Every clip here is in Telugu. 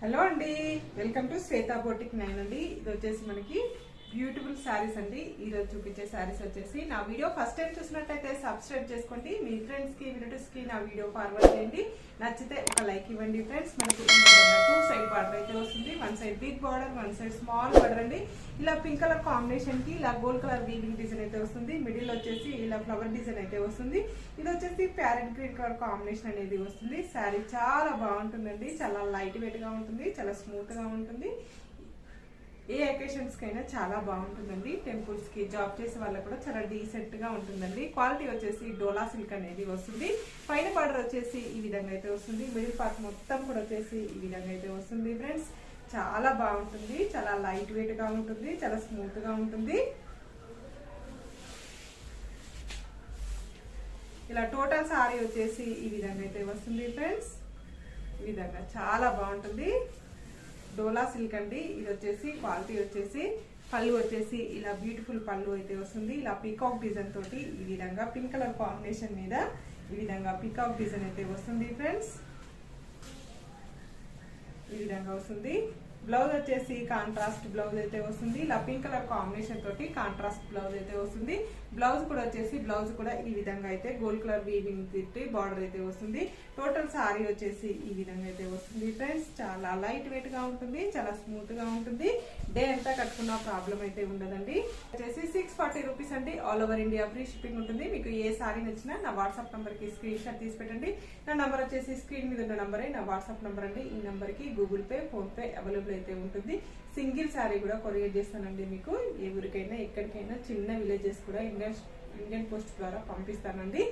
హలో అండి, వెల్కమ్ టు శ్వేతా బోటిక్ 9 అండి. ఇది వచ్చేసి మనకి బ్యూటిఫుల్ శారీస్ అండి. ఈరోజు చూపించే శారీస్ వచ్చేసి నా వీడియో ఫస్ట్ టైం చూసినట్టయితే సబ్స్క్రైబ్ చేసుకోండి. మీ ఫ్రెండ్స్ కి రిలేటివ్స్ కి నా వీడియో ఫార్వర్డ్ చేయండి. నచ్చితే ఒక లైక్ ఇవ్వండి ఫ్రెండ్స్. మనకు 2 సైడ్ బార్డర్ అయితే వస్తుంది. 1 side big border, 1 side small border అండి. ఇలా పింక్ కలర్ కాంబినేషన్ కి ఇలా గోల్డ్ కలర్ వీవింగ్ డిజైన్ అయితే వస్తుంది. మిడిల్ వచ్చేసి ఇలా ఫ్లవర్ డిజైన్ అయితే వస్తుంది. ఇది వచ్చేసి ప్యారెట్ గ్రీన్ కలర్ కాంబినేషన్ అనేది వస్తుంది. శారీ చాలా బాగుంటుందండి. చాలా లైట్ వెయిట్ గా ఉంటుంది, చాలా స్మూత్ గా ఉంటుంది. ఏ అకేషన్స్ కైనా చాలా బాగుంటుందండి. టెంపుల్స్ కి, జాబ్ చేసే వాళ్ళకి కూడా చాలా డీసెంట్ గా ఉంటుందండి. క్వాలిటీ వచ్చేసి డోలా సిల్క్ అనేది వస్తుంది. పైన బార్డర్ వచ్చేసి ఈ విధంగా అయితే వస్తుంది. మిడిల్ పార్ట్ మొత్తం కూడా వచ్చేసి ఈ విధంగా అయితే వస్తుంది ఫ్రెండ్స్. చాలా బాగుంటుంది, చాలా లైట్ వెయిట్ గా ఉంటుంది, చాలా స్మూత్ గా ఉంటుంది. ఇలా టోటల్ సారీ వచ్చేసి ఈ విధంగా అయితే వస్తుంది ఫ్రెండ్స్. ఈ విధంగా చాలా బాగుంటుంది. డోలా సిల్క్ అండి. ఇది వచ్చేసి క్వాలిటీ వచ్చేసి పళ్ళు వచ్చేసి ఇలా బ్యూటిఫుల్ పళ్ళు అయితే వస్తుంది. ఇలా పీకాక్ డిజైన్ తోటి ఈ విధంగా పింక్ కలర్ కాంబినేషన్ మీద ఈ విధంగా పీకాక్ డిజైన్ అయితే వస్తుంది ఫ్రెండ్స్. ఈ విధంగా వస్తుంది. బ్లౌజ్ వచ్చేసి కాంట్రాస్ట్ బ్లౌజ్ అయితే వస్తుంది. ఇలా పింక్ కలర్ కాంబినేషన్ తోటి కాంట్రాస్ట్ బ్లౌజ్ అయితే వస్తుంది. బ్లౌజ్ కూడా వచ్చేసి బ్లౌజ్ కూడా ఈ విధంగా అయితే గోల్డ్ కలర్ వీవింగ్ తిట్టి బార్డర్ అయితే వస్తుంది. టోటల్ సారీ వచ్చేసి ఈ విధంగా అయితే వస్తుంది ఫ్రెండ్స్. చాలా లైట్ వెయిట్ గా ఉంటుంది, చాలా స్మూత్ గా ఉంటుంది. డే అంతా కట్టుకున్న ప్రాబ్లం అయితే ఉండదండి. వచ్చేసి 640 రూపీస్ అండి. All over India free shipping ఉంటుంది. మీకు ఏ సారీ నచ్చినా నా వాట్సాప్ నంబర్ కి స్క్రీన్ షాట్ తీసి పెట్టండి. నా నంబర్ వచ్చేసి స్క్రీన్ మీద ఉన్న నంబరే నా వాట్సాప్ నంబర్ అండి. ఈ నంబర్ కి Google pay, phone pay available అయితే ఉంటుంది. సింగిల్ శారీ కూడా కొరియర్ చేస్తానండి. మీకు ఏ ఊరికైనా ఎక్కడికైనా చిన్న విలేజెస్ కూడా ఇండియన్ పోస్ట్ ద్వారా పంపిస్తానండి.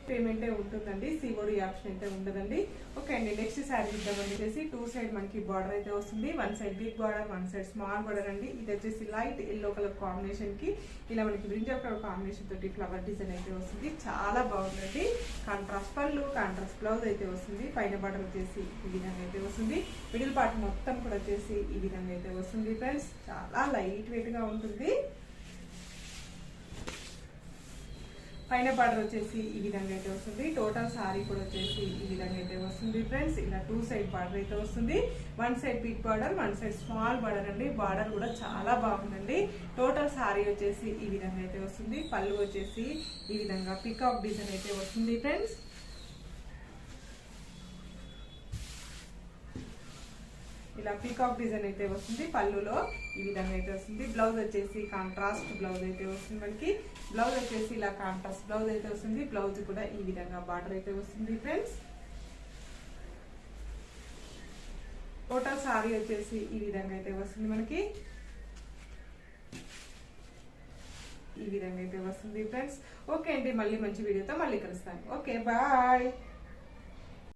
పేమెంట్ ఉంటుందండి, సిఓడి ఆప్షన్ అయితే ఉండదండి. ఓకే అండి, నెక్స్ట్ శారీ ఇద్దామని వచ్చేసి 2 సైడ్ మనకి బార్డర్ అయితే వస్తుంది. 1 side big border, 1 side small border అండి. ఇది వచ్చేసి లైట్ ఎల్లో కలర్ కాంబినేషన్ కి ఇలా మనకి బ్రింజల్ కలర్ కాంబినేషన్ తోటి ఫ్లవర్ డిజైన్ అయితే వస్తుంది. చాలా బాగుందండి. కాంట్రాస్ట్ పళ్ళు, కాంట్రాస్ట్ బ్లౌజ్ అయితే వస్తుంది. పైన బార్డర్ వచ్చేసి ఈ విధంగా అయితే వస్తుంది. మిడిల్ పార్ట్ మొత్తం కూడా వచ్చేసి ఈ విధంగా అయితే వస్తుంది ఫ్రెండ్స్. చాలా లైట్ వెయిట్ గా ఉంటుంది. పైన బార్డర్ వచ్చేసి ఈ విధంగా అయితే వస్తుంది. టోటల్ సారీ కూడా వచ్చేసి ఈ విధంగా అయితే వస్తుంది ఫ్రెండ్స్. ఇలా 2 సైడ్ బార్డర్ అయితే వస్తుంది. 1 side big border, 1 side small border అండి. బార్డర్ కూడా చాలా బాగుందండి. టోటల్ సారీ వచ్చేసి ఈ విధంగా అయితే వస్తుంది. పళ్ళు వచ్చేసి ఈ విధంగా పికాక్ డిజైన్ అయితే వస్తుంది ఫ్రెండ్స్. ఇలా పీకాక్ డిజైన్ అయితే వస్తుంది. పళ్ళులో ఈ విధంగా అయితే వస్తుంది. బ్లౌజ్ వచ్చేసి కాంట్రాస్ట్ బ్లౌజ్ అయితే వస్తుంది. మనకి బ్లౌజ్ వచ్చేసి ఇలా కాంట్రాస్ట్ బ్లౌజ్ అయితే వస్తుంది. బ్లౌజ్ కూడా ఈ విధంగా బార్డర్ అయితే వస్తుంది ఫ్రెండ్స్. టోటల్ సారీ వచ్చేసి ఈ విధంగా అయితే వస్తుంది. మనకి ఈ విధంగా అయితే వస్తుంది ఫ్రెండ్స్. ఓకే అండి, మళ్ళీ మంచి వీడియోతో మళ్ళీ కలుస్తాను. Okay, bye.